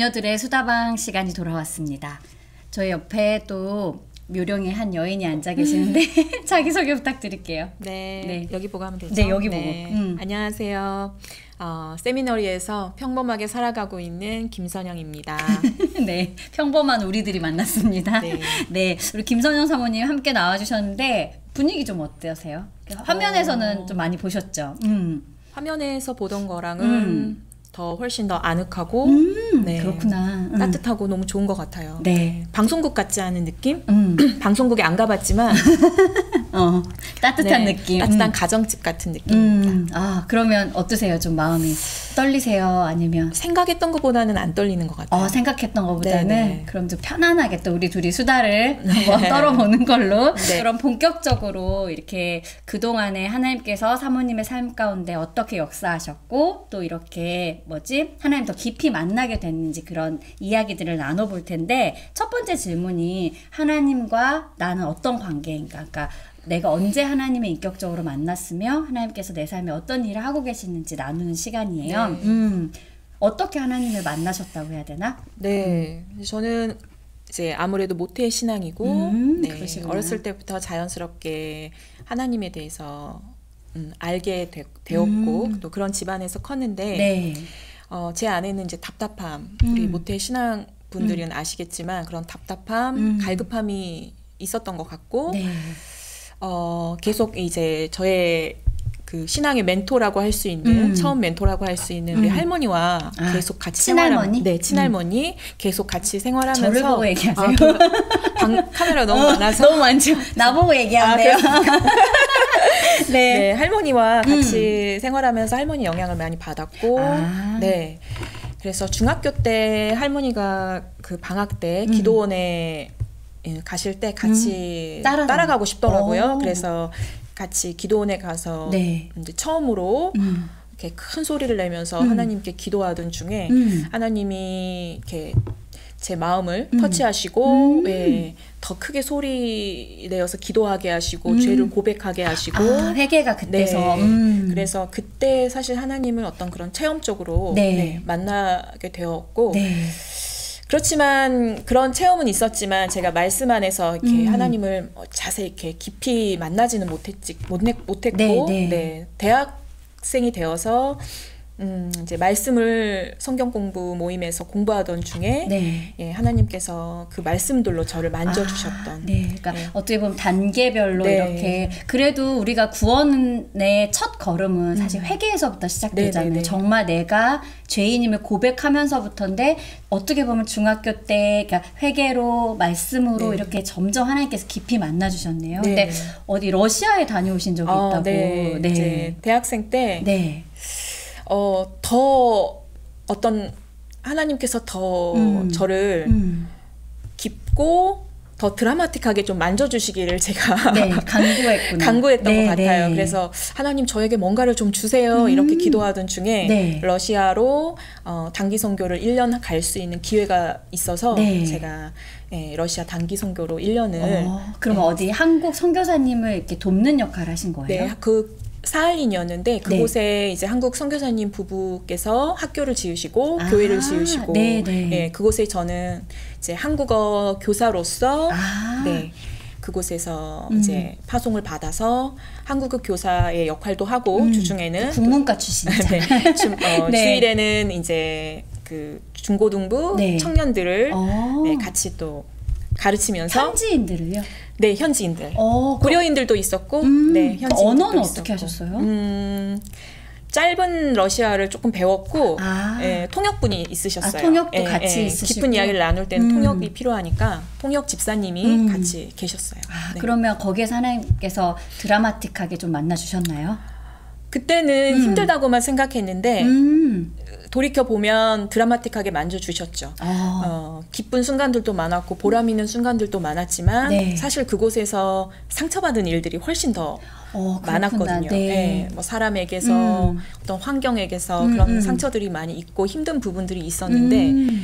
부녀들의 수다방 시간이 돌아왔습니다. 저희 옆에 또 묘령의 한 여인이 앉아 계시는데 자기소개 부탁드릴게요. 네, 여기 보고 하면 되죠? 네, 여기 보고. 안녕하세요. 세미너리에서 평범하게 살아가고 있는 김선영입니다. 네, 평범한 우리들이 만났습니다. 네. 네, 우리 김선영 사모님 함께 나와주셨는데 분위기 좀 어떠세요? 화면에서는 좀 많이 보셨죠? 화면에서 보던 거랑은 더 훨씬 더 아늑하고 네, 그렇구나. 따뜻하고 너무 좋은 것 같아요. 네. 방송국 같지 않은 느낌? 방송국에 안 가봤지만 따뜻한 네, 느낌. 따뜻한 가정집 같은 느낌입니다. 아, 그러면 어떠세요? 좀 마음이 떨리세요? 아니면 생각했던 것보다는 안 떨리는 것 같아요. 생각했던 것보다는? 네네. 그럼 좀 편안하게 또 우리 둘이 수다를 한번 떨어보는 걸로. 네. 그럼 본격적으로 이렇게 그동안에 하나님께서 사모님의 삶 가운데 어떻게 역사하셨고 또 이렇게 하나님 더 깊이 만나게 됐는지 그런 이야기들을 나눠볼 텐데, 첫 번째 질문이 하나님과 나는 어떤 관계인가? 그러니까 내가 언제 하나님을 인격적으로 만났으며 하나님께서 내 삶에 어떤 일을 하고 계시는지 나누는 시간이에요. 네. 어떻게 하나님을 만나셨다고 해야 되나? 네, 저는 이제 아무래도 모태 신앙이고 네, 어렸을 때부터 자연스럽게 하나님에 대해서 알게 되었고 또 그런 집안에서 컸는데 네. 제 안에는 이제 답답함, 우리 모태 신앙 분들은 아시겠지만 그런 답답함, 갈급함이 있었던 것 같고 네. 계속 이제 저의 그 신앙의 멘토라고 할 수 있는 처음 멘토라고 할 수 있는 우리 할머니와 계속 같이 친할머니? 네, 친할머니 계속 같이 생활하면서 저를 보고 얘기하세요. 카메라 너무 많아서 너무 많죠. 나보고 얘기하세요. 네, 할머니와 같이 생활하면서 할머니 영향을 많이 받았고 네. 그래서 중학교 때 할머니가 그 방학 때 기도원에 가실 때 같이 따라가고 싶더라고요. 그래서 같이 기도원에 가서 네. 이제 처음으로 이렇게 큰 소리를 내면서 하나님께 기도하던 중에 하나님이 이렇게 제 마음을 터치하시고 더 크게 소리 내어서 기도하게 하시고 죄를 고백하게 하시고 회개가 그때서 네. 그래서 그때 사실 하나님을 어떤 그런 체험적으로 만나게 되었고 그렇지만 그런 체험은 있었지만 제가 말씀 안에서 이렇게 하나님을 자세히 이렇게 깊이 만나지는 못했고 네, 대학생이 되어서 이제 말씀을 성경 공부 모임에서 공부하던 중에 하나님께서 그 말씀들로 저를 만져주셨던 그러니까 어떻게 보면 단계별로 이렇게 그래도 우리가 구원의 첫 걸음은 사실 회개에서부터 시작되잖아요. 정말 내가 죄인임을 고백하면서부터인데 어떻게 보면 중학교 때 그러니까 회개로 말씀으로 이렇게 점점 하나님께서 깊이 만나주셨네요. 근데 어디 러시아에 다녀오신 적이 있다고. 이제 대학생 때 더 어떤 하나님께서 더 저를 깊고 더 드라마틱하게 좀 만져주시기를 제가 간구했던 것 같아요. 그래서 하나님 저에게 뭔가를 좀 주세요 이렇게 기도하던 중에 러시아로 단기 선교를 1년 갈 수 있는 기회가 있어서 제가 러시아 단기 선교로 1년을 그럼 어디 한국 선교사님을 이렇게 돕는 역할을 하신 거예요? 네, 그 사할린이었는데 그곳에 이제 한국 선교사님 부부께서 학교를 지으시고 교회를 지으시고 그곳에 저는 이제 한국어 교사로서 그곳에서 이제 파송을 받아서 한국어 교사의 역할도 하고 주중에는 국문과 출신이잖아요. 주일에는 이제 그 중고등부 청년들을 같이 또 가르치면서 현지인들을요? 네, 현지인들. 고려인들도 있었고, 현지인들도 언어는 있었고. 어떻게 하셨어요? 짧은 러시아를 조금 배웠고, 통역분이 있으셨어요. 통역도 같이 있으시고. 깊은 이야기를 나눌 때는 통역이 필요하니까 통역 집사님이 같이 계셨어요. 그러면 거기에서 하나님께서 드라마틱하게 좀 만나주셨나요? 그때는 힘들다고만 생각했는데 돌이켜보면 드라마틱하게 만져주셨죠. 기쁜 순간들도 많았고 보람 있는 순간들도 많았지만 사실 그곳에서 상처받은 일들이 훨씬 더 많았거든요. 뭐 사람에게서 어떤 환경에게서 그런 상처들이 많이 있고 힘든 부분들이 있었는데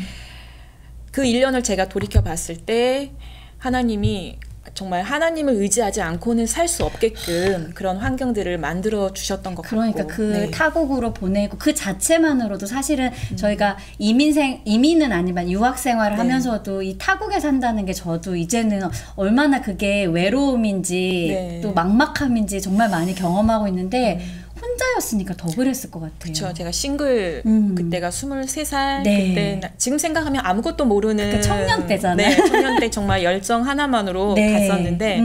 그 1년을 제가 돌이켜봤을 때 하나님이 정말 하나님을 의지하지 않고는 살 수 없게끔 그런 환경들을 만들어 주셨던 것 그러니까 같고. 그 네. 타국으로 보내고 그 자체만으로도 사실은 저희가 이민은 아니지만 유학 생활을 네. 하면서도 이 타국에 산다는 게 저도 이제는 얼마나 그게 외로움인지 네. 또 막막함인지 정말 많이 경험하고 있는데 혼자였으니까 더 그랬을 것 같아요. 그렇죠. 제가 싱글 그때가 23살 네. 그때 지금 생각하면 아무것도 모르는 그 청년 때잖아요. 네, 청년 때 정말 열정 하나만으로 네. 갔었는데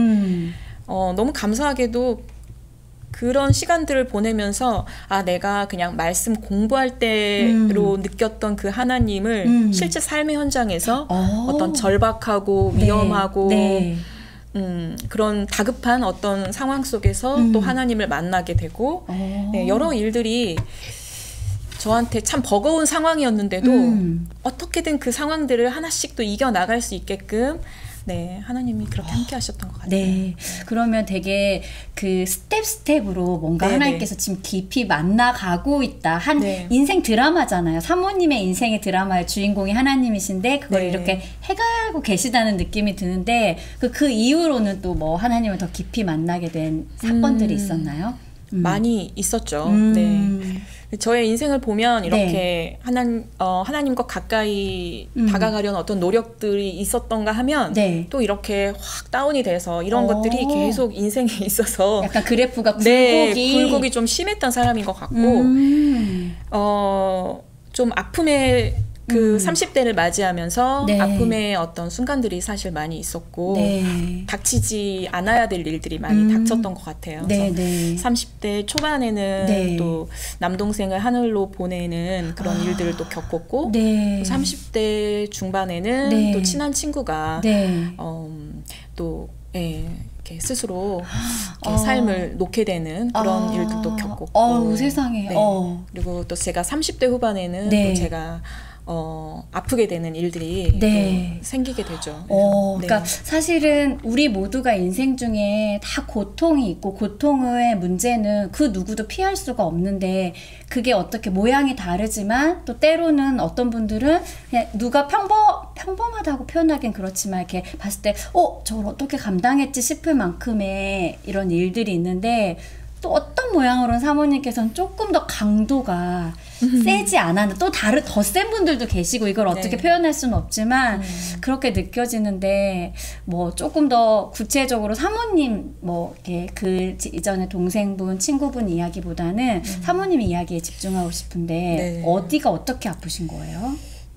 너무 감사하게도 그런 시간들을 보내면서 내가 그냥 말씀 공부할 때로 느꼈던 그 하나님을 실제 삶의 현장에서 어떤 절박하고 위험하고 네. 그런 다급한 어떤 상황 속에서 또 하나님을 만나게 되고 네, 여러 일들이 저한테 참 버거운 상황이었는데도 어떻게든 그 상황들을 하나씩 또 이겨나갈 수 있게끔 네, 하나님이 그렇게 함께 하셨던 것 같아요. 네. 그러면 되게 그 스텝으로 뭔가 네네. 하나님께서 지금 깊이 만나가고 있다. 네. 인생 드라마잖아요. 사모님의 인생의 드라마의 주인공이 하나님이신데 그걸 네. 이렇게 해가고 계시다는 느낌이 드는데 그 이후로는 또 뭐 하나님을 더 깊이 만나게 된 사건들이 있었나요? 많이 있었죠. 네. 저의 인생을 보면 이렇게 네. 하나님과 가까이 다가가려는 어떤 노력들이 있었던가 하면 네. 또 이렇게 확 다운이 돼서 이런 것들이 계속 인생에 있어서 약간 그래프가 굴곡이 좀 심했던 사람인 것 같고 좀 아픔의 그 30대를 맞이하면서 네. 아픔의 어떤 순간들이 사실 많이 있었고 네. 닥치지 않아야 될 일들이 많이 닥쳤던 것 같아요. 네, 그래서 네. 30대 초반에는 네. 또 남동생을 하늘로 보내는 그런 일들을 또 겪었고 네. 또 30대 중반에는 네. 또 친한 친구가 네. 또 이렇게 스스로 이렇게 삶을 놓게 되는 그런 일들도 겪었고 세상에. 네. 그리고 또 제가 30대 후반에는 네. 또 제가 아프게 되는 일들이 네. 생기게 되죠. 그러니까 사실은 우리 모두가 인생 중에 다 고통이 있고 고통의 문제는 그 누구도 피할 수가 없는데 그게 어떻게 모양이 다르지만 또 때로는 어떤 분들은 그냥 누가 평범하다고 표현하긴 그렇지만 이렇게 봤을 때 저걸 어떻게 감당했지 싶을 만큼의 이런 일들이 있는데 또 어떤 모양으로는 사모님께서는 조금 더 강도가 세지 않았는데 또 더 센 분들도 계시고 이걸 어떻게 네. 표현할 수는 없지만 그렇게 느껴지는데 뭐 조금 더 구체적으로 사모님 뭐 이렇게 그 이전에 동생분 친구분 이야기보다는 사모님 이야기에 집중하고 싶은데 네. 어디가 어떻게 아프신 거예요?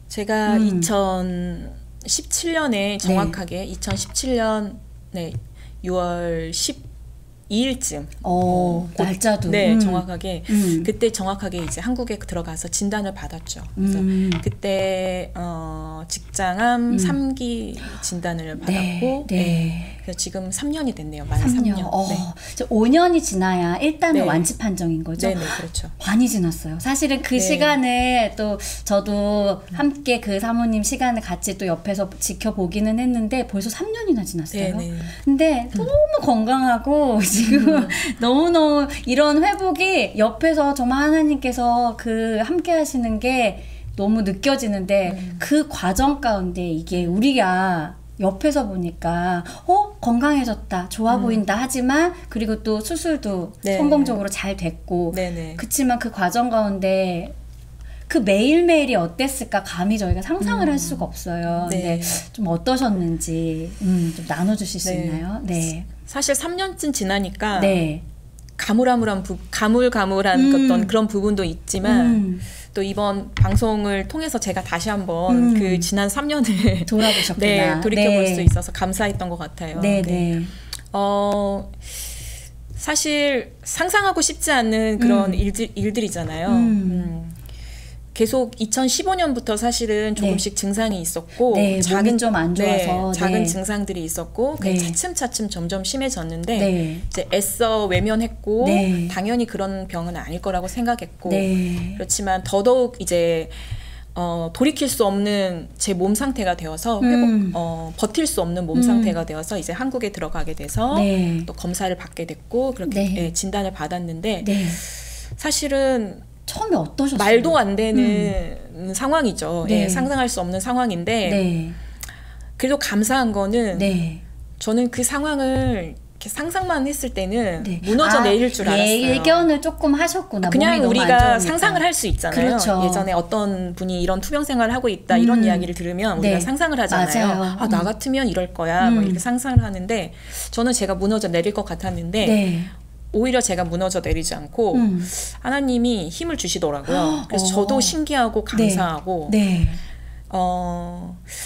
제가 2017년에 정확하게 네. 2017년 네, 6월 12일쯤 날짜도 네 정확하게 그때 정확하게 이제 한국에 들어가서 진단을 받았죠. 그래서 그때 직장암 3기 진단을 받았고 네. 그래서 지금 3년이 됐네요. 만 3년. 네. 5년이 지나야 일단은 네. 완치 판정인 거죠. 네, 그렇죠. 많이 지났어요. 사실은 그 네. 시간을 또 저도 함께 그 사모님 시간을 같이 또 옆에서 지켜보기는 했는데 벌써 3년이나 지났어요. 네. 근데 너무 건강하고 지금 너무너무 이런 회복이 옆에서 정말 하나님께서 그 함께 하시는 게 너무 느껴지는데 그 과정 가운데 이게 우리가 옆에서 보니까 건강해졌다 좋아 보인다 하지만 그리고 또 수술도 네. 성공적으로 잘 됐고 그치만 그 과정 가운데 그 매일매일이 어땠을까 감히 저희가 상상을 할 수가 없어요. 네. 근데 좀 어떠셨는지 좀 나눠주실 수 있나요? 네. 사실 3년쯤 지나니까 네. 가물가물한 어떤 그런 부분도 있지만 또 이번 방송을 통해서 제가 다시 한번 그 지난 3년을 돌아보셨구나. 네, 돌이켜볼 수 있어서 감사했던 것 같아요. 네. 사실 상상하고 싶지 않은 그런 일들이잖아요. 계속 2015년부터 사실은 조금씩 증상이 있었고 작은 좀 안 좋아서 작은 증상들이 있었고 차츰 점점 심해졌는데 이제 애써 외면했고 당연히 그런 병은 아닐 거라고 생각했고 그렇지만 더더욱 이제 돌이킬 수 없는 제 몸 상태가 되어서 버틸 수 없는 몸 상태가 되어서 이제 한국에 들어가게 돼서 또 검사를 받게 됐고 그렇게 진단을 받았는데 사실은 처음에 어떠셨어요? 말도 안 되는 상황이죠. 상상할 수 없는 상황인데 그래도 감사한 거는 저는 그 상황을 이렇게 상상만 했을 때는 네. 무너져 내릴 줄 알았어요. 예견을 조금 하셨구나. 그냥 우리가 상상을 할 수 있잖아요. 그렇죠. 예전에 어떤 분이 이런 투병 생활을 하고 있다 이런 이야기를 들으면 우리가 상상을 하잖아요. 맞아요. 아, 나 같으면 이럴 거야. 뭐 이렇게 상상을 하는데 저는 제가 무너져 내릴 것 같았는데 오히려 제가 무너져 내리지 않고 하나님이 힘을 주시더라고요. 그래서 저도 신기하고 감사하고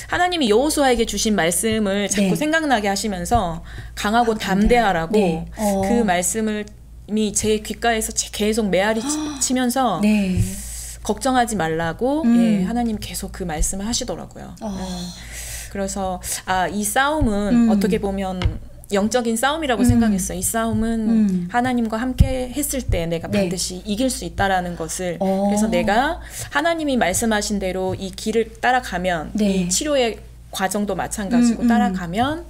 하나님이 여호수아에게 주신 말씀을 자꾸 생각나게 하시면서 강하고 담대하라고 그 말씀을 제 귓가에서 계속 메아리 치면서 걱정하지 말라고 하나님 계속 그 말씀을 하시더라고요. 그래서 이 싸움은 어떻게 보면 영적인 싸움이라고 생각했어요. 이 싸움은 하나님과 함께 했을 때 내가 반드시 이길 수 있다라는 것을 그래서 내가 하나님이 말씀하신 대로 이 길을 따라가면 이 치료의 과정도 마찬가지고 따라가면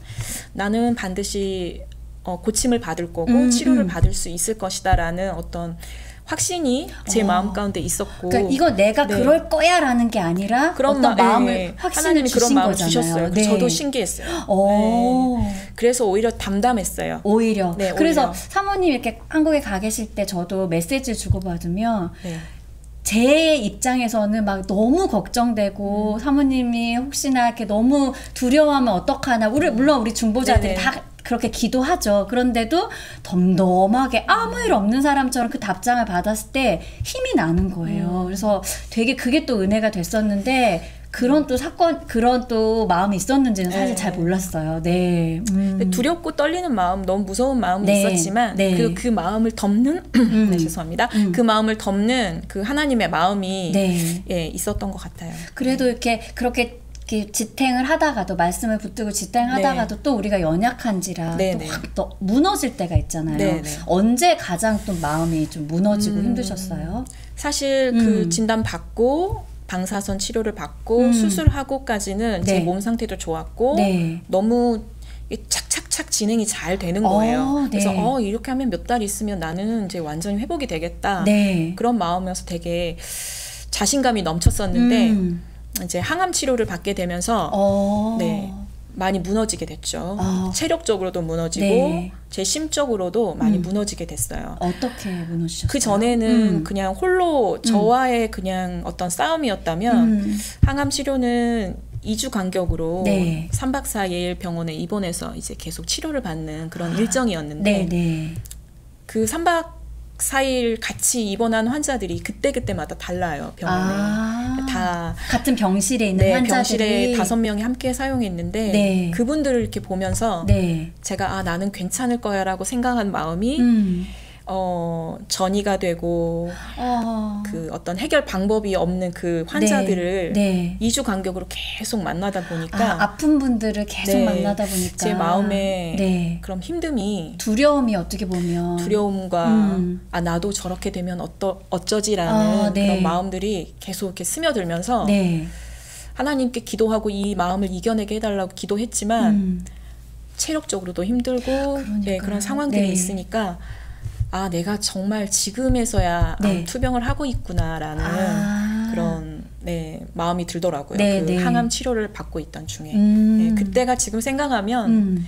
나는 반드시 고침을 받을 거고 치료를 받을 수 있을 것이다라는 어떤 확신이 제 마음 가운데 있었고 그러니까 이거 내가 그럴 거야 라는 게 아니라 그런 마음을 확신을 주신 그런 마음을 주셨어요. 저도 신기했어요. 그래서 오히려 담담했어요. 오히려. 그래서 사모님 이렇게 한국에 가 계실 때 저도 메시지를 주고받으면 제 입장에서는 막 너무 걱정되고 사모님이 혹시나 이렇게 너무 두려워하면 어떡하나 물론 우리 중보자들이 다 그렇게 기도하죠. 그런데도 덤덤하게 아무 일 없는 사람처럼 그 답장을 받았을 때 힘이 나는 거예요. 그래서 되게 그게 또 은혜가 됐었는데 그런 또 사건, 그런 또 마음이 있었는지는 사실 잘 몰랐어요. 두렵고 떨리는 마음, 너무 무서운 마음도 있었지만 그 마음을 덮는 죄송합니다. 그 마음을 덮는 그 하나님의 마음이 있었던 것 같아요. 그래도 이렇게 그렇게 지탱을 하다가도 말씀을 붙들고 지탱하다가도 또 우리가 연약한지라 또 확 무너질 때가 있잖아요. 언제 가장 또 마음이 좀 무너지고 힘드셨어요? 사실 그 진단 받고 방사선 치료를 받고 수술하고까지는 제 몸 상태도 좋았고 너무 착착착 진행이 잘 되는 거예요. 그래서 이렇게 하면 몇 달 있으면 나는 이제 완전히 회복이 되겠다. 그런 마음이어서 되게 자신감이 넘쳤었는데 이제 항암 치료를 받게 되면서 많이 무너지게 됐죠. 체력적으로도 무너지고 제 심적으로도 많이 무너지게 됐어요. 어떻게 무너지셨어요? 그 전에는 그냥 홀로 저와의 그냥 어떤 싸움이었다면 항암 치료는 2주 간격으로 3박 4일 병원에 입원해서 이제 계속 치료를 받는 그런 일정이었는데 그 3박 4일 같이 입원한 환자들이 그때마다 달라요. 병원에. 다 같은 병실에 있는 환자들이 병실에 5명이 함께 사용했는데 그분들을 이렇게 보면서 제가 나는 괜찮을 거야 라고 생각한 마음이 전이가 되고 그 어떤 해결 방법이 없는 그 환자들을 2주 간격으로 계속 만나다 보니까 아픈 분들을 계속 만나다 보니까 제 마음에 그런 힘듦이 두려움이 어떻게 보면 두려움과 나도 저렇게 되면 어쩌지라는 그런 마음들이 계속 이렇게 스며들면서 하나님께 기도하고 이 마음을 이겨내게 해달라고 기도했지만 체력적으로도 힘들고 그런 상황들이 있으니까 내가 정말 지금에서야 투병을 하고 있구나라는 그런 마음이 들더라고요. 그 항암 치료를 받고 있던 중에 그때가 지금 생각하면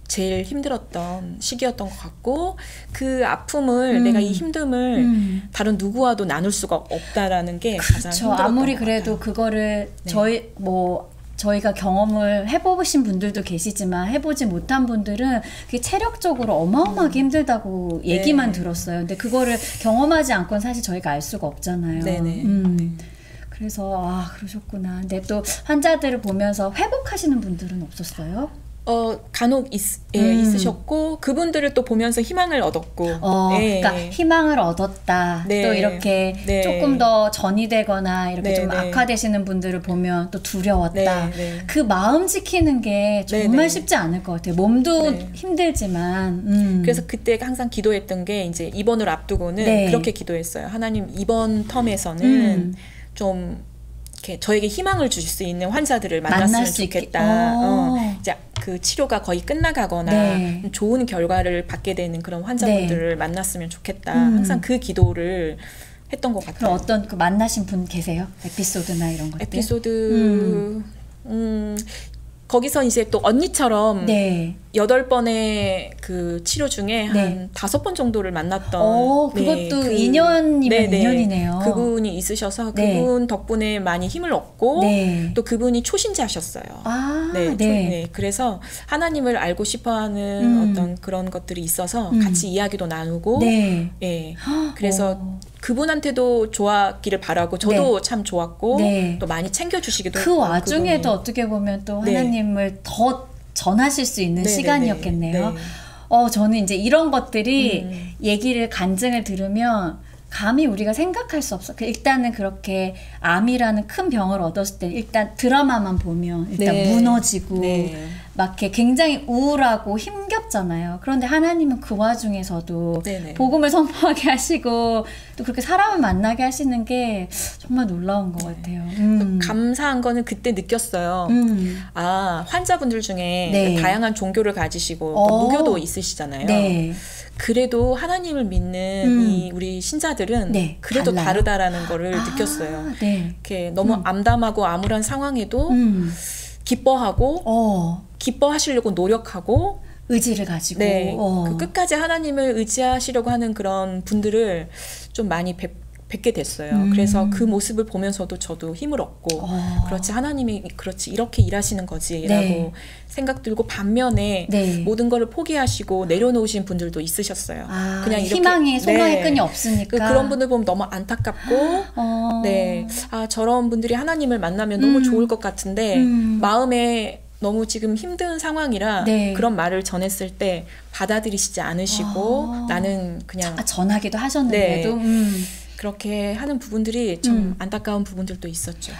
제일 힘들었던 시기였던 것 같고 그 아픔을 내가 이 힘듦을 다른 누구와도 나눌 수가 없다라는 게 가장 힘들었던 아무리 것 그래도 같아요. 그거를 저희가 경험을 해보신 분들도 계시지만 해보지 못한 분들은 그게 체력적으로 어마어마하게 힘들다고 얘기만 들었어요. 근데 그거를 경험하지 않고는 사실 저희가 알 수가 없잖아요. 그래서 그러셨구나. 근데 또 환자들을 보면서 회복하시는 분들은 없었어요? 간혹 있으셨고 그분들을 또 보면서 희망을 얻었고 그러니까 희망을 얻었다. 또 이렇게 조금 더 전이되거나 이렇게 좀 악화되시는 분들을 보면 또 두려웠다. 그 마음 지키는 게 정말 쉽지 않을 것 같아요. 몸도 힘들지만 그래서 그때 항상 기도했던 게 이제 입원을 앞두고는 그렇게 기도했어요. 하나님 이번 텀에서는 좀 이렇게 저에게 희망을 주실 수 있는 환자들을 만났으면 좋겠다. 이제 그 치료가 거의 끝나가거나 좋은 결과를 받게 되는 그런 환자분들을 만났으면 좋겠다. 항상 그 기도를 했던 것 같아요. 그럼 어떤 그 만나신 분 계세요? 에피소드나 이런 것들? 에피소드 거기서 이제 또 언니처럼 네. 8번의 그 치료 중에 한 5번 정도를 만났던 그것도 네, 인연이면 인연이네요. 그분이 있으셔서 그분 덕분에 많이 힘을 얻고 또 그분이 초신자셨어요. 그래서 하나님을 알고 싶어하는 어떤 그런 것들이 있어서 같이 이야기도 나누고 그래서 그분한테도 좋았기를 바라고 저도 참 좋았고 또 많이 챙겨주시기도 그 와중에도 그분이. 어떻게 보면 또 하나님을 더 전하실 수 있는 시간이었겠네요. 저는 이제 이런 것들이 얘기를 간증을 들으면 감히 우리가 생각할 수 없어. 일단은 그렇게 암이라는 큰 병을 얻었을 때 일단 드라마만 보면 일단 무너지고 막 이렇게 굉장히 우울하고 힘겹잖아요. 그런데 하나님은 그 와중에서도 복음을 선포하게 하시고 또 그렇게 사람을 만나게 하시는 게 정말 놀라운 것 같아요. 감사한 거는 그때 느꼈어요. 환자분들 중에 다양한 종교를 가지시고 또 무교도 있으시잖아요. 그래도 하나님을 믿는 이 우리 신자들은 그래도 다르다라는 거를 느꼈어요. 이렇게 너무 암담하고 암울한 상황에도 기뻐하고 기뻐하시려고 노력하고 의지를 가지고 그 끝까지 하나님을 의지하시려고 하는 그런 분들을 좀 많이 뵙게 됐어요. 그래서 그 모습을 보면서도 저도 힘을 얻고 그렇지 하나님이 그렇지 이렇게 일하시는 거지 라고 생각 들고 반면에 모든 거를 포기하시고 내려놓으신 분들도 있으셨어요. 그냥 이렇게 희망의 소망의 끈이 없으니까 그런 분들 보면 너무 안타깝고 저런 분들이 하나님을 만나면 너무 좋을 것 같은데 마음에 너무 지금 힘든 상황이라 그런 말을 전했을 때 받아들이시지 않으시고 나는 그냥 전하기도 하셨는데도 그렇게 하는 부분들이 좀 안타까운 부분들도 있었죠.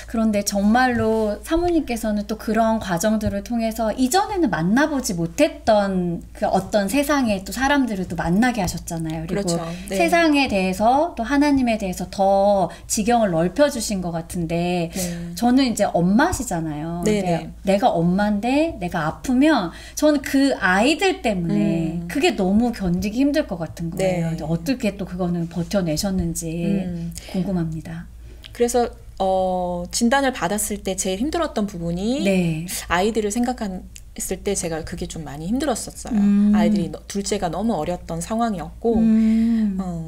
그런데 정말로 사모님께서는 또 그런 과정들을 통해서 이전에는 만나보지 못했던 그 어떤 세상의 또 사람들을 또 만나게 하셨잖아요. 그리고 세상에 대해서 또 하나님에 대해서 더 지경을 넓혀주신 것 같은데 저는 이제 엄마시잖아요. 내가 엄마인데 내가 아프면 저는 그 아이들 때문에 그게 너무 견디기 힘들 것 같은 거예요. 근데 어떻게 또 그거는 버텨내셨는지 궁금합니다. 그래서 진단을 받았을 때 제일 힘들었던 부분이 아이들을 생각했을 때 제가 그게 좀 많이 힘들었었어요. 아이들이 둘째가 너무 어렸던 상황이었고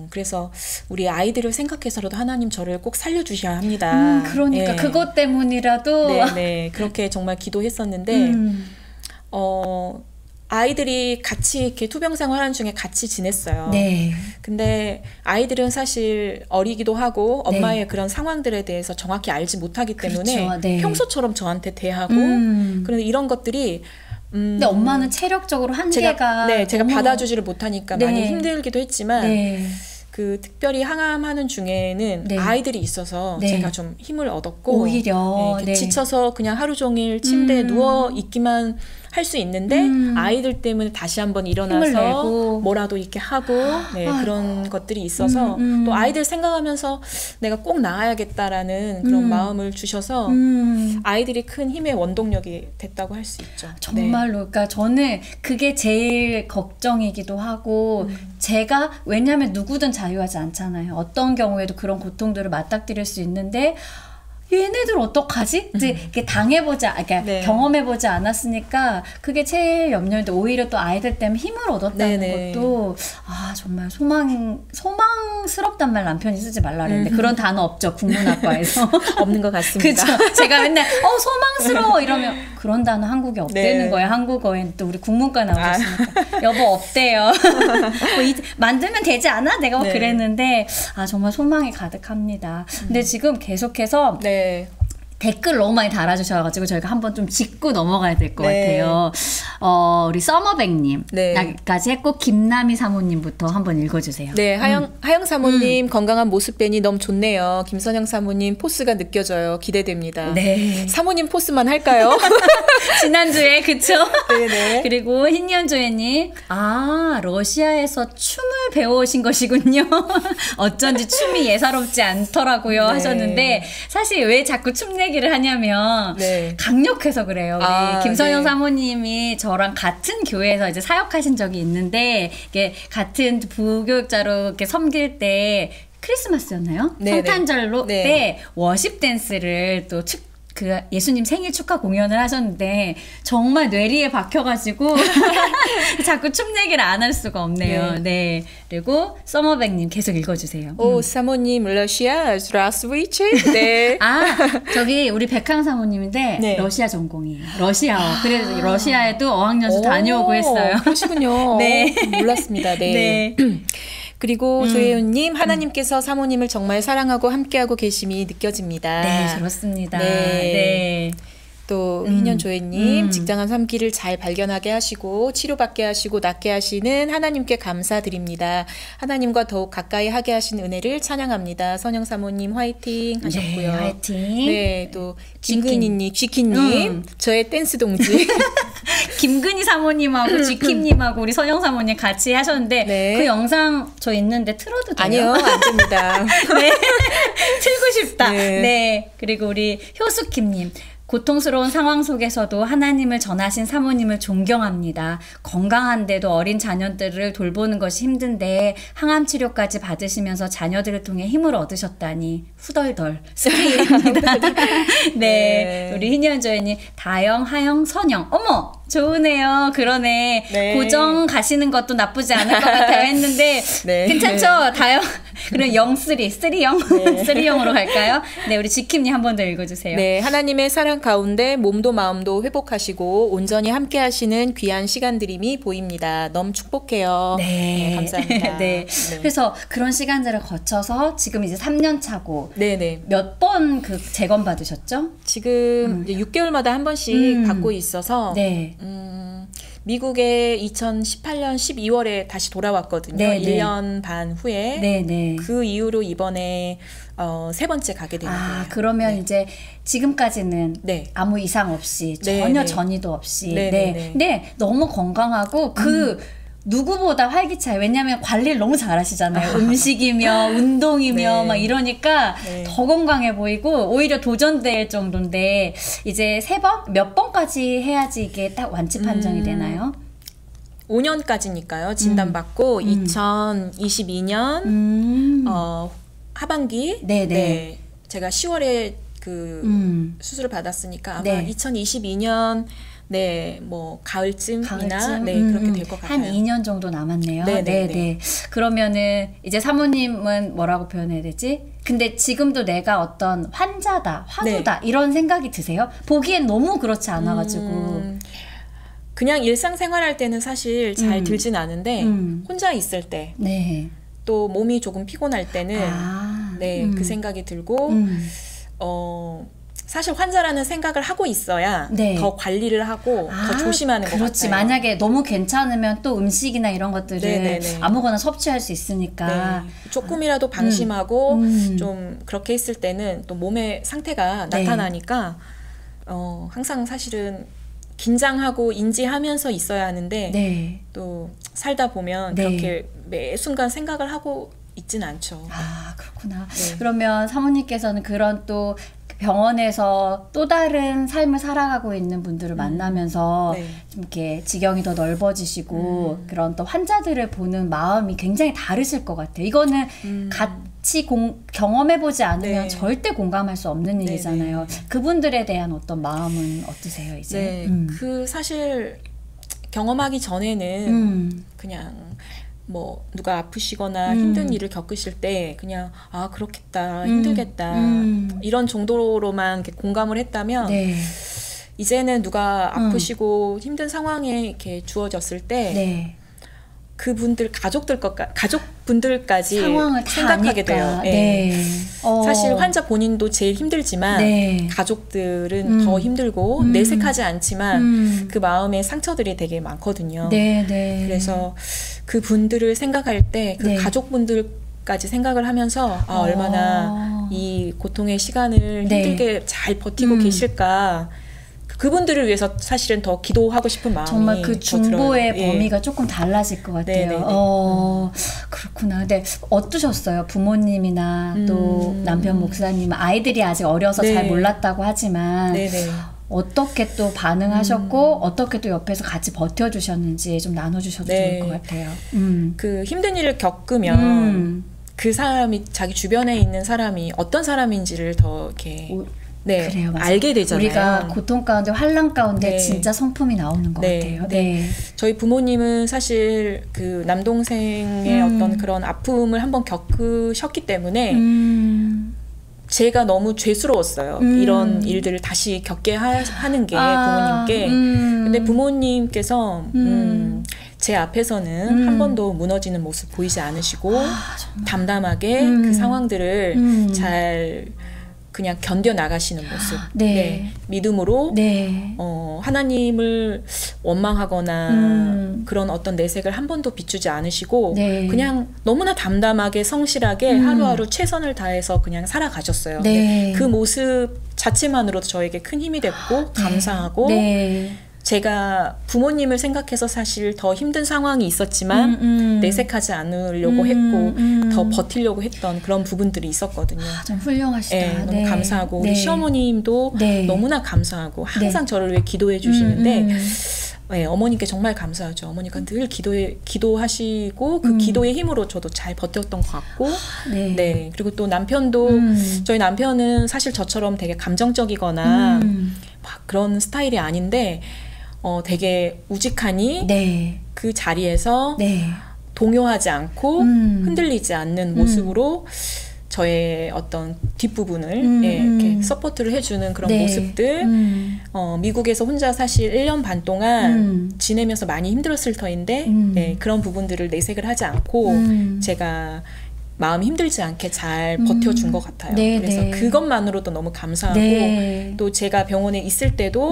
그래서 우리 아이들을 생각해서라도 하나님 저를 꼭 살려주셔야 합니다. 그러니까 그것 때문이라도 그렇게 정말 기도했었는데 아이들이 같이 이렇게 투병 생활하는 중에 같이 지냈어요. 근데 아이들은 사실 어리기도 하고 엄마의 그런 상황들에 대해서 정확히 알지 못하기 때문에 평소처럼 저한테 대하고 그런데 이런 것들이 근데 엄마는 체력적으로 한계가 제가 받아주지를 못하니까 많이 힘들기도 했지만 그 특별히 항암하는 중에는 아이들이 있어서 제가 좀 힘을 얻었고 오히려 지쳐서 그냥 하루 종일 침대에 누워 있기만 할 수 있는데 아이들 때문에 다시 한번 일어나서 뭐라도 이렇게 하고 그런 것들이 있어서 또 아이들 생각하면서 내가 꼭 나아야겠다라는 그런 마음을 주셔서 아이들이 큰 힘의 원동력이 됐다고 할 수 있죠. 정말로 그러니까 저는 그게 제일 걱정이기도 하고 제가 왜냐하면 누구든 자유하지 않잖아요. 어떤 경우에도 그런 고통들을 맞닥뜨릴 수 있는데 얘네들 어떡하지? 이제 이렇게 그러니까 경험해보지 않았으니까 그게 제일 염려인데 오히려 또 아이들 때문에 힘을 얻었다는 것도 정말 소망스럽단 말 남편이 쓰지 말라 그랬는데 그런 단어 없죠 국문학과에서 없는 것 같습니다. 그렇죠. 제가 맨날 소망스러워 이러면 그런 단어 한국에 없대는 거예요. 한국어엔 또 우리 국문과 나오셨으니까 여보 없대요. 만들면 되지 않아? 내가 그랬는데 정말 소망이 가득합니다. 근데 지금 계속해서 댓글 너무 많이 달아주셔가지고 저희가 한번 좀 짚고 넘어가야 될 것 같아요. 우리 서머백님 까지 했고 김남희 사모님부터 한번 읽어주세요. 하영 사모님 건강한 모습 뵈니 너무 좋네요. 김선영 사모님 포스가 느껴져요. 기대됩니다. 사모님 포스만 할까요? 지난주에 그쵸? 그리고 흰연조애님 러시아에서 춤을 배워오신 것이군요. 어쩐지 춤이 예사롭지 않더라고요 하셨는데 사실 왜 자꾸 춤 얘기를 하냐면 강력해서 그래요. 우리 김선영 사모님이 저랑 같은 교회에서 이제 사역하신 적이 있는데 이게 같은 부교육자로 이렇게 섬길 때 크리스마스였나요? 성탄절로 때 워십 댄스를 또 그 예수님 생일 축하 공연을 하셨는데 정말 뇌리에 박혀가지고 자꾸 춤 얘기를 안 할 수가 없네요. 네. 그리고 서머백님 계속 읽어주세요. 오, 사모님 러시아 здравствуйте. 네. 아, 저기 우리 백항 사모님인데 네. 러시아 전공이에요. 러시아어. 그래서 러시아에도 어학연수 다녀오고 했어요. 그러시군요. 네. 몰랐습니다. 네. 네. 그리고 조혜윤님, 하나님께서 사모님을 정말 사랑하고 함께하고 계심이 느껴집니다. 네, 그렇습니다. 네. 네. 또 희년 조혜님, 직장한 삶길을 잘 발견하게 하시고 치료받게 하시고 낫게 하시는 하나님께 감사드립니다. 하나님과 더욱 가까이 하게 하신 은혜를 찬양합니다. 선영 사모님 화이팅 하셨고요. 네, 화이팅. 네, 또 김근희님, 쥐키님, 저의 댄스 동지. 김근희 사모님하고 쥐킴님하고 우리 선영 사모님 같이 하셨는데 네. 그 영상 저 있는데 틀어도 돼요? 아니요, 안 됩니다. 네, 틀고 싶다. 네. 네, 그리고 우리 효수킴님. 고통스러운 상황 속에서도 하나님을 전하신 사모님을 존경합니다. 건강한데도 어린 자녀들을 돌보는 것이 힘든데 항암 치료까지 받으시면서 자녀들을 통해 힘을 얻으셨다니 후덜덜 스크린입니다. 네. 네, 우리 희년조연님 다영, 하영, 선영. 어머! 좋으네요. 그러네. 네. 고정 가시는 것도 나쁘지 않을 것 같아요 했는데 네. 괜찮죠? 다영. 그럼 03, 30? 네. 30으로 갈까요? 네, 우리 지킴님 한 번 더 읽어주세요. 네, 하나님의 사랑 가운데 몸도 마음도 회복하시고 온전히 함께 하시는 귀한 시간들임이 보입니다. 너무 축복해요. 네. 네 감사합니다. 네. 네. 그래서 그런 시간들을 거쳐서 지금 이제 3년 차고 네네. 몇 번 그 재검 받으셨죠? 지금 이제 6개월마다 한 번씩 받고 있어서 네. 미국에 2018년 12월에 다시 돌아왔거든요. 네네. 1년 반 후에. 네네. 그 이후로 이번에 3번째 가게 되는 거예요. 그러면 네. 이제 지금까지는 네. 아무 이상 없이 전혀 네네. 전이도 없이 네. 근데 너무 건강하고 누구보다 활기차요. 왜냐하면 관리를 너무 잘하시잖아요. 음식이며 운동이며 네. 막 이러니까 네. 더 건강해 보이고 오히려 도전될 정도인데 이제 3번? 몇 번까지 해야지 이게 딱 완치 판정이 되나요? 5년까지니까요. 진단받고 2022년 하반기 네. 제가 10월에 그 수술을 받았으니까 아마 네. 2022년 네, 뭐 가을쯤이나 네, 그렇게 될 것 같아요. 한 2년 정도 남았네요. 네. 그러면은 이제 사모님은 뭐라고 표현해야 되지? 근데 지금도 내가 어떤 환자다, 화두다 네. 이런 생각이 드세요? 보기엔 너무 그렇지 않아가지고 그냥 일상생활할 때는 사실 잘 들진 않은데 혼자 있을 때 네. 또 몸이 조금 피곤할 때는 네, 그 생각이 들고 사실 환자라는 생각을 하고 있어야 네. 더 관리를 하고 더 조심하는 것 같아요. 그렇지. 만약에 너무 괜찮으면 또 음식이나 이런 것들을 네네네. 아무거나 섭취할 수 있으니까 네. 조금이라도 방심하고 좀 그렇게 했을 때는 또 몸의 상태가 네. 나타나니까 항상 사실은 긴장하고 인지하면서 있어야 하는데 네. 또 살다 보면 네. 그렇게 매 순간 생각을 하고 있진 않죠. 그렇구나. 네. 그러면 사모님께서는 그런 또 병원에서 또 다른 삶을 살아가고 있는 분들을 만나면서 네. 좀 이렇게 지경이 더 넓어지시고 그런 또 환자들을 보는 마음이 굉장히 다르실 것 같아요. 이거는 같이 경험해보지 않으면 네. 절대 공감할 수 없는 일이잖아요. 그분들에 대한 어떤 마음은 어떠세요, 이제? 네. 그 사실 경험하기 전에는 그냥 뭐 누가 아프시거나 힘든 일을 겪으실 때 그냥 그렇겠다 힘들겠다 이런 정도로만 이렇게 공감을 했다면 네. 이제는 누가 아프시고 힘든 상황에 이렇게 주어졌을 때 네. 그분들 가족분들까지 상황을 생각하게 돼요. 네. 네. 사실 환자 본인도 제일 힘들지만 네. 가족들은 더 힘들고 내색하지 않지만 그 마음의 상처들이 되게 많거든요. 네, 네. 그래서 그 분들을 생각할 때 그 네. 가족분들까지 생각을 하면서 얼마나 이 고통의 시간을 네. 힘들게 잘 버티고 계실까. 그분들을 위해서 사실은 더 기도하고 싶은 마음이 정말 그 중보의 범위가 예. 조금 달라질 것 같아요. 그렇구나. 근데 어떠셨어요? 부모님이나 또 남편 목사님, 아이들이 아직 어려서 네. 잘 몰랐다고 하지만 어떻게 또 반응하셨고 어떻게 또 옆에서 같이 버텨주셨는지 좀 나눠주셔도 네. 좋을 것 같아요. 그 힘든 일을 겪으면 그 사람이 자기 주변에 있는 사람이 어떤 사람인지를 더 이렇게 네, 그래요, 알게 되잖아요. 우리가 고통 가운데 환란 가운데 네. 진짜 성품이 나오는 것 같아요. 네. 저희 부모님은 사실 그 남동생의 어떤 그런 아픔을 한번 겪으셨기 때문에 제가 너무 죄스러웠어요. 이런 일들을 다시 겪게 하는 게 부모님께. 근데 부모님께서 제 앞에서는 한 번도 무너지는 모습 보이지 않으시고 담담하게 그 상황들을 잘 그냥 견뎌 나가시는 모습. 네. 네. 믿음으로 네. 하나님을 원망하거나 그런 어떤 내색을 한 번도 비추지 않으시고 네. 그냥 너무나 담담하게 성실하게 하루하루 최선을 다해서 그냥 살아가셨어요. 네. 그 모습 자체만으로도 저에게 큰 힘이 됐고 감사하고 네. 제가 부모님을 생각해서 사실 더 힘든 상황이 있었지만 내색하지 않으려고 했고 더 버티려고 했던 그런 부분들이 있었거든요. 좀 훌륭하시다. 네, 너무 감사하고 우리 시어머님도 너무나 감사하고 항상 저를 위해 기도해 주시는데 네, 어머니께 정말 감사하죠. 어머니가 늘 기도하시고 그 기도의 힘으로 저도 잘 버텼던 것 같고 네. 그리고 또 남편도 저희 남편은 사실 저처럼 되게 감정적이거나 막 그런 스타일이 아닌데 되게 우직하니 그 자리에서 동요하지 않고 흔들리지 않는 모습으로 저의 어떤 뒷부분을 이렇게 서포트를 해주는 그런 모습들 미국에서 혼자 사실 1년 반 동안 지내면서 많이 힘들었을 터인데 그런 부분들을 내색을 하지 않고 제가 마음이 힘들지 않게 잘 버텨준 것 같아요. 그래서 그것만으로도 너무 감사하고 또 제가 병원에 있을 때도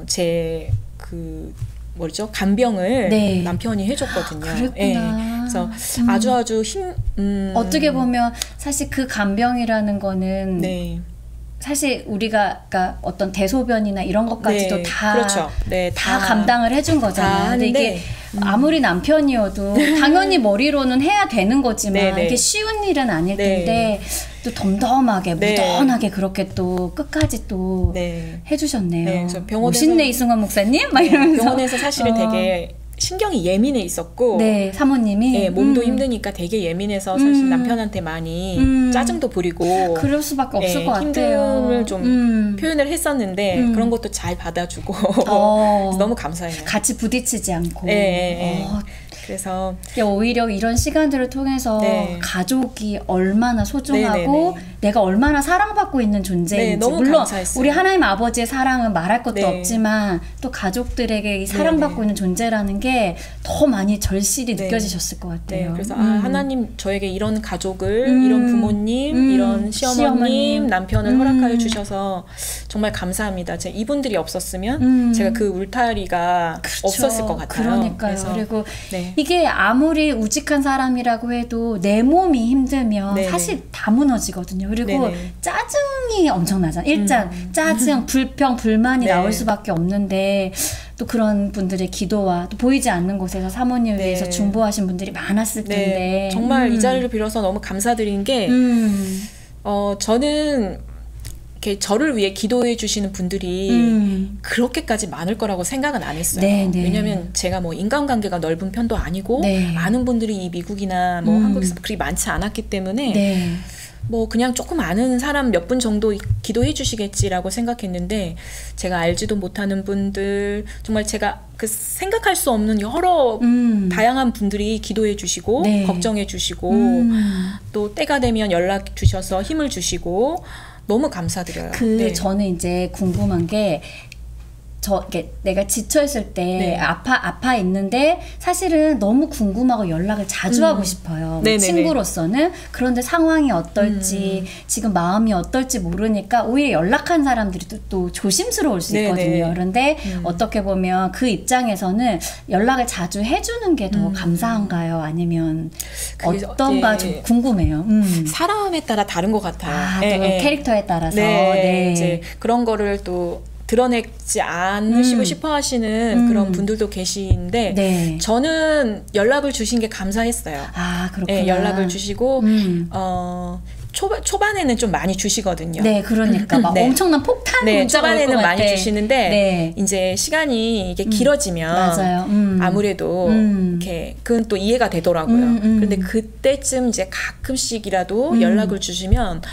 제 그 뭐죠? 간병을 남편이 해줬거든요. 그랬구나. 그래서 아주 어떻게 보면 사실 그 간병이라는 거는 사실 우리가 그러니까 어떤 대소변이나 이런 것까지도 다 그렇죠. 다 감당을 해준 거잖아요. 근데 이게 아무리 남편이어도 당연히 머리로는 해야 되는 거지만 이게 쉬운 일은 아닐 텐데 또 덤덤하게 무던하게 그렇게 또 끝까지 또 해주셨네요. 멋있네 이승환 목사님 막 이러면서 병원에서 사실은 되게 신경이 예민해 있었고 사모님이 몸도 힘드니까 되게 예민해서 사실 남편한테 많이 짜증도 부리고 그럴 수밖에 없을 것 같아요. 힘듦을 좀 표현을 했었는데 그런 것도 잘 받아주고 그래서 너무 감사해요. 같이 부딪히지 않고 그래서 오히려 이런 시간들을 통해서 가족이 얼마나 소중하고 내가 얼마나 사랑받고 있는 존재인지 너무 물론 감사했어요. 우리 하나님 아버지의 사랑은 말할 것도 없지만 또 가족들에게 이 사랑받고 있는 존재라는 게 더 많이 절실히 느껴지셨을 것 같아요. 그래서 하나님 저에게 이런 가족을 이런 부모님 이런 시어머님 남편을 허락하여 주셔서 정말 감사합니다. 이분들이 없었으면 제가 그 울타리가 없었을 것 같아요. 그러니까요. 그래서 그리고 이게 아무리 우직한 사람이라고 해도 내 몸이 힘들면 사실 다 무너지거든요. 그리고 짜증이 엄청나잖아요. 일단 짜증, 불평, 불만이 나올 수밖에 없는데 또 그런 분들의 기도와 또 보이지 않는 곳에서 사모님을 위해서 중보하신 분들이 많았을 텐데 정말 이 자리를 빌어서 너무 감사드린 게 저는 이렇게 저를 위해 기도해 주시는 분들이 그렇게까지 많을 거라고 생각은 안 했어요. 왜냐면 제가 뭐 인간관계가 넓은 편도 아니고 많은 분들이 이 미국이나 뭐 한국에서 그리 많지 않았기 때문에 뭐 그냥 조금 아는 사람 몇 분 정도 기도해 주시겠지라고 생각했는데 제가 알지도 못하는 분들 정말 제가 그 생각할 수 없는 여러 다양한 분들이 기도해 주시고 걱정해 주시고 또 때가 되면 연락 주셔서 힘을 주시고 너무 감사드려요. 저는 이제 궁금한 게 이렇게 내가 지쳐있을 때 아파 있는데 사실은 너무 궁금하고 연락을 자주 하고 싶어요. 친구로서는. 그런데 상황이 어떨지 지금 마음이 어떨지 모르니까 오히려 연락한 사람들이 또 조심스러울 수 있거든요. 그런데 어떻게 보면 그 입장에서는 연락을 자주 해주는 게 더 감사한가요? 아니면 어떤가 좀 궁금해요. 사람에 따라 다른 것 같아요. 또 캐릭터에 따라서 이제 그런 거를 또 드러내지 않으시고 싶어 하시는 그런 분들도 계신데 저는 연락을 주신 게 감사했어요. 그렇구나. 연락을 주시고 초반에는 좀 많이 주시거든요. 그러니까 막 엄청난 폭탄 문자가 초반에는 많이 주시는데 이제 시간이 이게 길어지면 아무래도 이렇게 그건 또 이해가 되더라고요. 그런데 그때쯤 이제 가끔씩이라도 연락을 주시면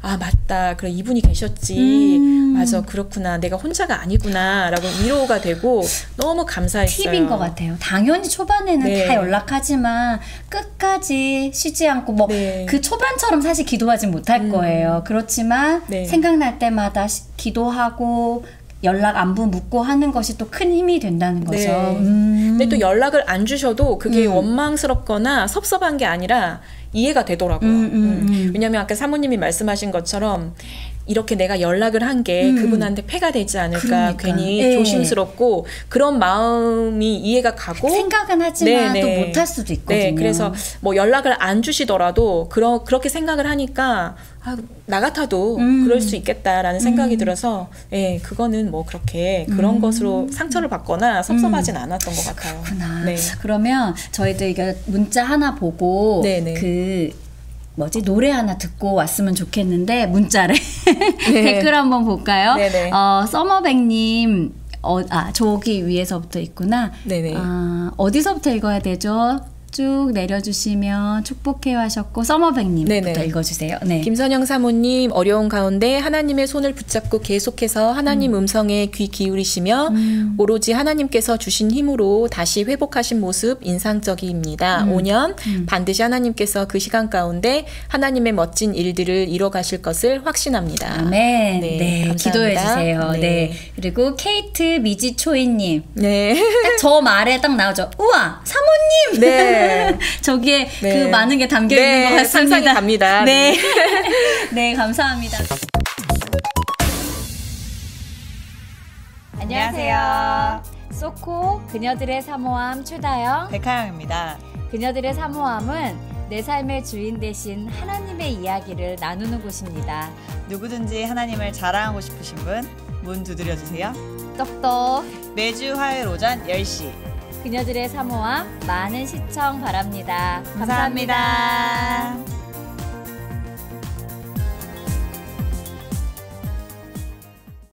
아 맞다, 그래 이분이 계셨지, 맞아, 그렇구나, 내가 혼자가 아니구나 라고 위로가 되고 너무 감사했어요. 팁인 것 같아요. 당연히 초반에는 네. 다 연락하지만 끝까지 쉬지 않고 뭐 그 초반처럼 사실 기도하진 못할 거예요. 그렇지만 생각날 때마다 기도하고 연락 안부 묻고 하는 것이 또 큰 힘이 된다는 거죠. 근데 또 연락을 안 주셔도 그게 원망스럽거나 섭섭한 게 아니라 이해가 되더라고요. 왜냐면 아까 사모님이 말씀하신 것처럼 이렇게 내가 연락을 한 게 그분한테 폐가 되지 않을까, 그러니까. 괜히 조심스럽고 그런 마음이 이해가 가고, 생각은 하지만 또 못할 수도 있거든요. 네, 그래서 뭐 연락을 안 주시더라도 그렇게 생각을 하니까 아, 나 같아도 그럴 수 있겠다라는 생각이 들어서 그거는 뭐 그렇게 그런 것으로 상처를 받거나 섭섭하진 않았던 것 같아요. 그렇구나. 네. 그러면 저희도 이거 문자 하나 보고 노래 하나 듣고 왔으면 좋겠는데 문자를 댓글 한번 볼까요? 서머백님 저기 위에서부터 있구나. 어디서부터 읽어야 되죠? 쭉 내려주시면 축복해요 하셨고 서머백님부터 읽어주세요. 네. 김선영 사모님, 어려운 가운데 하나님의 손을 붙잡고 계속해서 하나님 음성에 귀 기울이시며 오로지 하나님께서 주신 힘으로 다시 회복하신 모습 인상적입니다. 5년 반드시 하나님께서 그 시간 가운데 하나님의 멋진 일들을 이뤄가실 것을 확신합니다. 아멘. 네, 기도해 주세요. 네. 그리고 케이트 미지초이님. 딱 저 말에 딱 나오죠. 우와, 사모님. 네. 저기에 그 많은 게 담겨 있는 것 같습니다. 상상이 갑니다. 네. 네, 감사합니다. 안녕하세요. 소코 그녀들의 사모함 최다영, 백하영입니다. 그녀들의 사모함은 내 삶의 주인 되신 하나님의 이야기를 나누는 곳입니다. 누구든지 하나님을 자랑하고 싶으신 분 문 두드려주세요. 똑똑. 매주 화요일 오전 10시 그녀들의 사모함 많은 시청 바랍니다. 감사합니다.